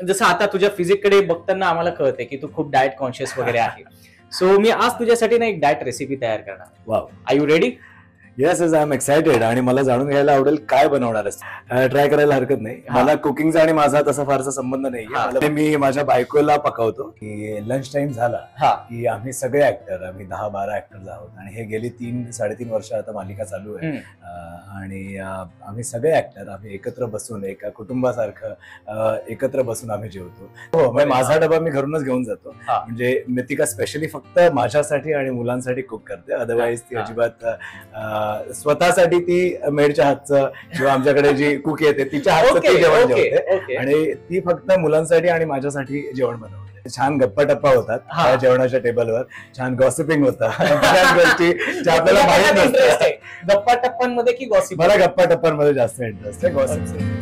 जसं आता तुझ्या फिजिककडे बघताना आम्हाला कळतंय की तू खूप डाएट कॉन्शियस वगैरे आहे. सो मी आज तुझ्यासाठी ना एक डाएट रेसिपी तयार करणार. Wow, are you ready? Yes yes, I am excited. आणि मला जाणून घ्यायला आवडेल काय बनवणार आहेस. ट्राय करायला हरकत नाही. मला कुकिंगचा आणि माझा तसा फारसा संबंध नाहीये. मी माझ्या बायकोला पकवतो की लंच टाइम झाला की आम्ही सगळे ऍक्टर, आम्ही 10-12 ऍक्टर्स आहोत आणि हे गेली 3-3.5 वर्ष आता मालिका चालू आहे. आणि आम्ही सगळे ऍक्टर आम्ही एकत्र बसून एका कुटुंबासारखं एकत्र बसून आम्ही जेवतो. हो, म्हणजे माझा डबा मी घरूनच घेऊन जातो. म्हणजे मितिका स्पेशली फक्त माझ्यासाठी आणि मुलांसाठी कुक करते. अदरवाईज ती अजिबात स्वतःसाठी ती मेडच्या हातचं किंवा आमच्याकडे जी कुक येते तिच्या हातचं ती जेवण जेवते आणि ती फक्त मुलांसाठी आणि माझ्यासाठी जेवण बनवते. छान गप्पा टप्पा होतात जेवणाच्या टेबलवर, छान गॉसिपिंग होतं, बऱ्याच गोष्टी ज्या आपल्याला माहित नसतात. गप्पा टप्पांमध्ये की गॉसिप? मला गप्पा टप्पांमध्ये जास्त इंटरेस्ट आहे. गॉसिप